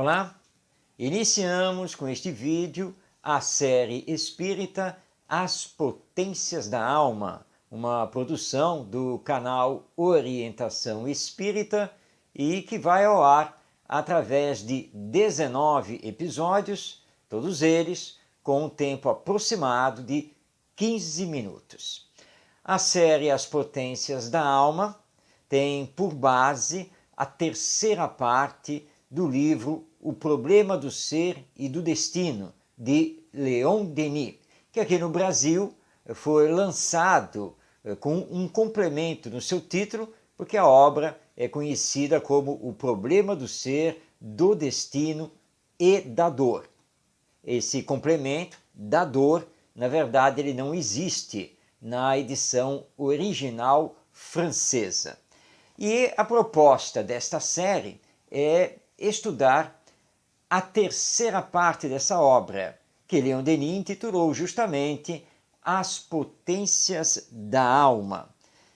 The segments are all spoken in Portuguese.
Olá, iniciamos com este vídeo a série espírita As Potências da Alma, uma produção do canal Orientação Espírita e que vai ao ar através de 19 episódios, todos eles com um tempo aproximado de 15 minutos. A série As Potências da Alma tem por base a terceira parte do livro O Problema do Ser e do Destino, de Leon Denis, que aqui no Brasil foi lançado com um complemento no seu título, porque a obra é conhecida como O Problema do Ser, do Destino e da Dor. Esse complemento da dor, na verdade, ele não existe na edição original francesa. E a proposta desta série é estudar a terceira parte dessa obra, que Leon Denis intitulou justamente As Potências da Alma.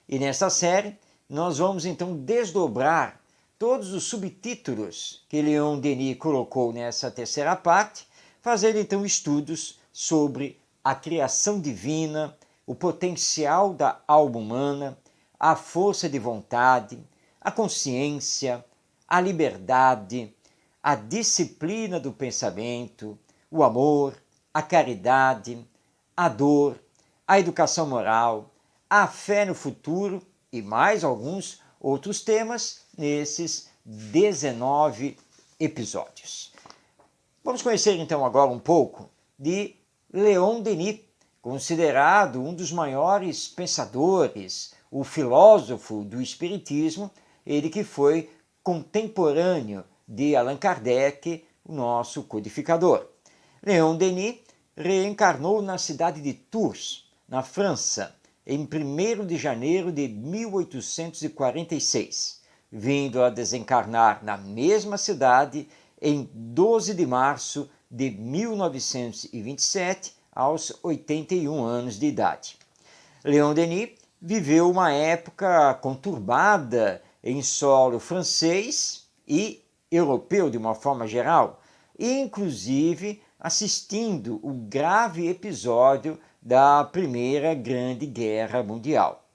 E nesta série nós vamos então desdobrar todos os subtítulos que Leon Denis colocou nessa terceira parte, fazendo então estudos sobre a criação divina, o potencial da alma humana, a força de vontade, a consciência, a liberdade, a disciplina do pensamento, o amor, a caridade, a dor, a educação moral, a fé no futuro e mais alguns outros temas nesses 19 episódios. Vamos conhecer então agora um pouco de Leon Denis, considerado um dos maiores pensadores, o filósofo do Espiritismo, ele que foi contemporâneo de Allan Kardec, o nosso codificador. Leon Denis reencarnou na cidade de Tours, na França, em 1º de janeiro de 1846, vindo a desencarnar na mesma cidade em 12 de março de 1927, aos 81 anos de idade. Leon Denis viveu uma época conturbada em solo francês e europeu de uma forma geral, inclusive assistindo o grave episódio da Primeira Grande Guerra Mundial.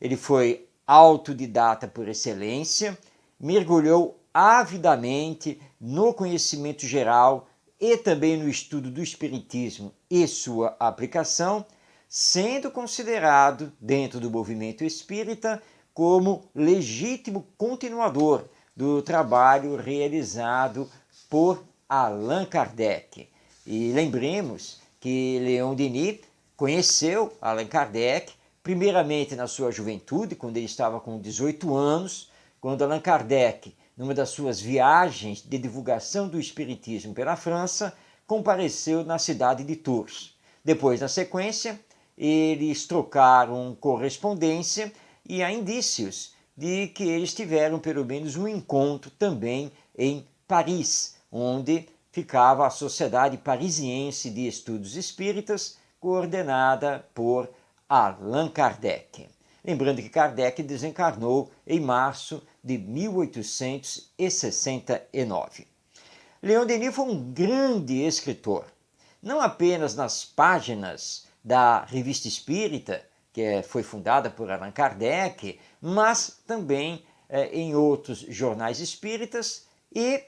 Ele foi autodidata por excelência, mergulhou avidamente no conhecimento geral e também no estudo do Espiritismo e sua aplicação, sendo considerado, dentro do movimento espírita, como legítimo continuador do trabalho realizado por Allan Kardec. E lembremos que Leon Denis conheceu Allan Kardec, primeiramente na sua juventude, quando ele estava com 18 anos, quando Allan Kardec, numa das suas viagens de divulgação do Espiritismo pela França, compareceu na cidade de Tours. Depois, na sequência, eles trocaram correspondência e há indícios de que eles tiveram pelo menos um encontro também em Paris, onde ficava a Sociedade Parisiense de Estudos Espíritas, coordenada por Allan Kardec. Lembrando que Kardec desencarnou em março de 1869. Leon Denis foi um grande escritor, não apenas nas páginas da Revista Espírita, que foi fundada por Allan Kardec, mas também em outros jornais espíritas e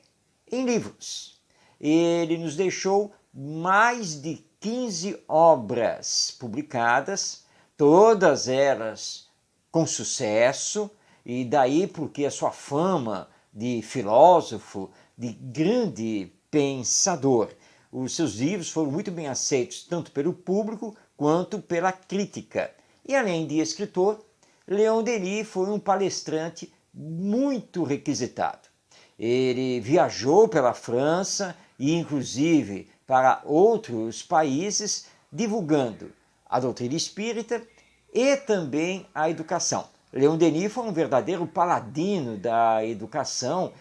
em livros. Ele nos deixou mais de 15 obras publicadas, todas elas com sucesso, e daí porque a sua fama de filósofo, de grande pensador. Os seus livros foram muito bem aceitos, tanto pelo público quanto pela crítica. E além de escritor, Leon Denis foi um palestrante muito requisitado. Ele viajou pela França e inclusive para outros países, divulgando a doutrina espírita e também a educação. Leon Denis foi um verdadeiro paladino da educação,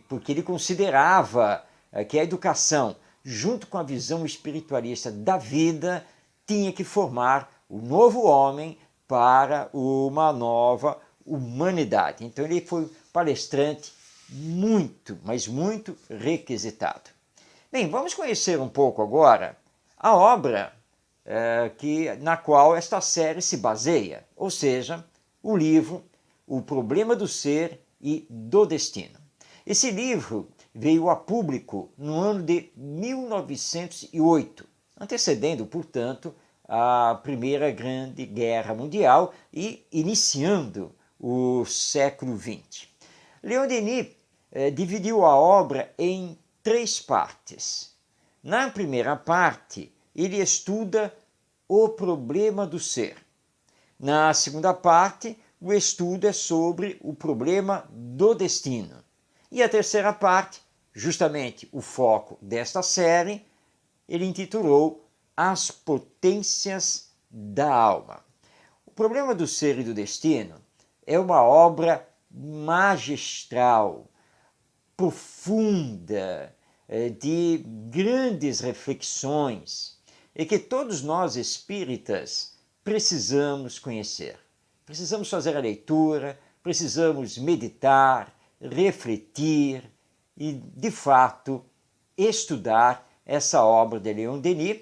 porque ele considerava que a educação, junto com a visão espiritualista da vida, tinha que formar o novo homem para uma nova humanidade. Então ele foi palestrante muito, mas muito requisitado. Bem, vamos conhecer um pouco agora a obra na qual esta série se baseia, ou seja, o livro O Problema do Ser e do Destino. Esse livro veio a público no ano de 1908, antecedendo, portanto, a Primeira Grande Guerra Mundial e iniciando o século XX. Leon Denis dividiu a obra em 3 partes. Na primeira parte, ele estuda o problema do ser. Na segunda parte, o estudo é sobre o problema do destino. E a terceira parte, justamente o foco desta série, ele intitulou As Potências da Alma. O problema do ser e do destino é uma obra magistral, profunda, de grandes reflexões e que todos nós espíritas precisamos conhecer. Precisamos fazer a leitura, precisamos meditar, refletir e, de fato, estudar essa obra de Leon Denis,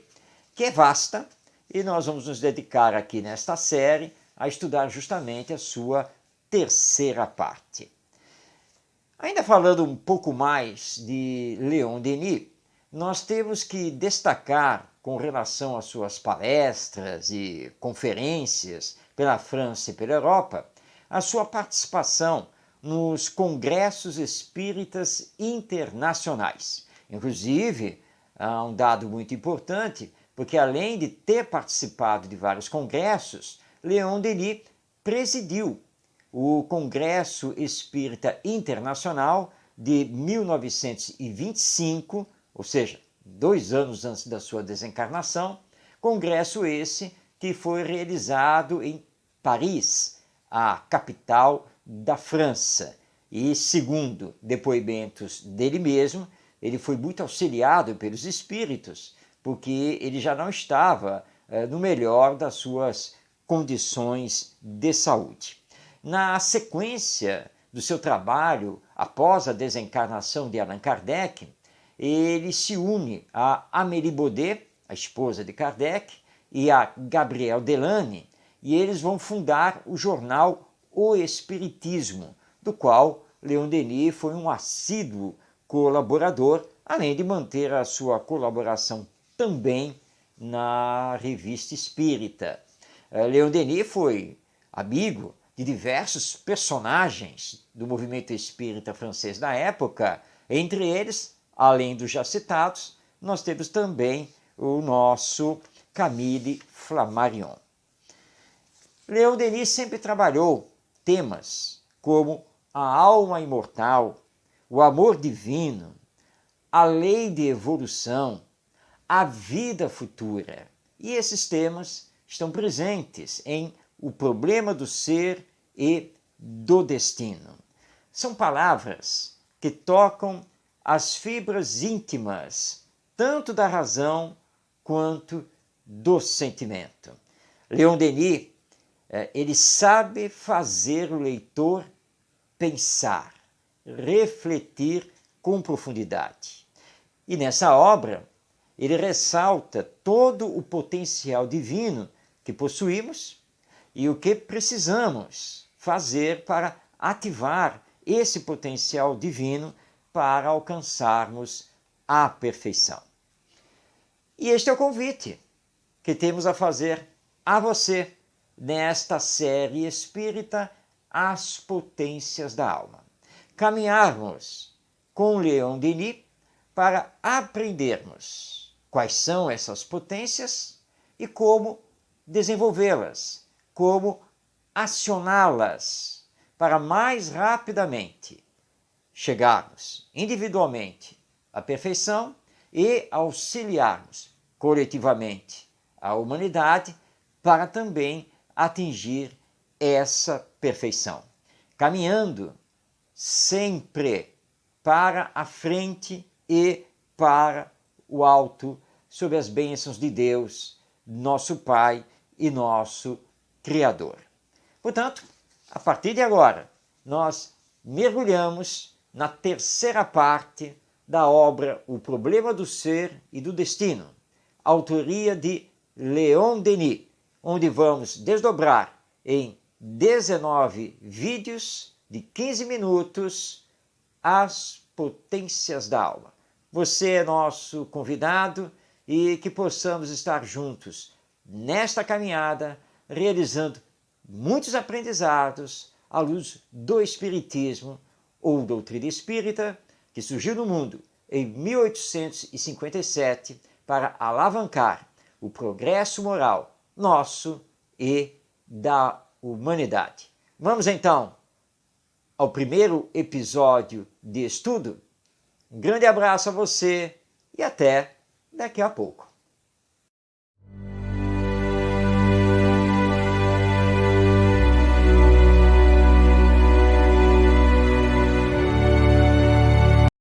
que é vasta, e nós vamos nos dedicar aqui nesta série a estudar justamente a sua terceira parte. Ainda falando um pouco mais de Leon Denis, nós temos que destacar, com relação às suas palestras e conferências pela França e pela Europa, a sua participação nos congressos espíritas internacionais. Inclusive, há um dado muito importante, porque além de ter participado de vários congressos, Leon Denis presidiu o Congresso Espírita Internacional de 1925, ou seja, 2 anos antes da sua desencarnação, congresso esse que foi realizado em Paris, a capital da França. E, segundo depoimentos dele mesmo, ele foi muito auxiliado pelos espíritos, porque ele já não estava no melhor das suas condições de saúde. Na sequência do seu trabalho, após a desencarnação de Allan Kardec, ele se une a Amélie Baudet, a esposa de Kardec, e a Gabrielle Delany, e eles vão fundar o jornal O Espiritismo, do qual Leon Denis foi um assíduo colaborador, além de manter a sua colaboração também na Revista Espírita. Leon Denis foi amigo de diversos personagens do movimento espírita francês da época, entre eles, além dos já citados, nós temos também o nosso Camille Flammarion. Leon Denis sempre trabalhou temas como a alma imortal, o amor divino, a lei de evolução, a vida futura. E esses temas estão presentes em O Problema do Ser e do Destino. São palavras que tocam as fibras íntimas, tanto da razão quanto do sentimento. Leon Denis, ele sabe fazer o leitor pensar, refletir com profundidade. E nessa obra, ele ressalta todo o potencial divino que possuímos e o que precisamos fazer para ativar esse potencial divino para alcançarmos a perfeição. E este é o convite que temos a fazer a você nesta série espírita As Potências da Alma. Caminharmos com Leon Denis para aprendermos quais são essas potências e como desenvolvê-las, como acioná-las para mais rapidamente chegarmos individualmente à perfeição e auxiliarmos coletivamente a humanidade para também atingir essa perfeição, caminhando sempre para a frente e para o alto, sob as bênçãos de Deus, nosso Pai e nosso Criador. Portanto, a partir de agora, nós mergulhamos na terceira parte da obra O Problema do Ser e do Destino, autoria de Leon Denis, onde vamos desdobrar em 19 vídeos de 15 minutos as potências da alma. Você é nosso convidado e que possamos estar juntos nesta caminhada, realizando muitos aprendizados à luz do Espiritismo ou doutrina espírita, que surgiu no mundo em 1857 para alavancar o progresso moral nosso e da humanidade. Vamos então ao primeiro episódio de estudo. Um grande abraço a você e até daqui a pouco.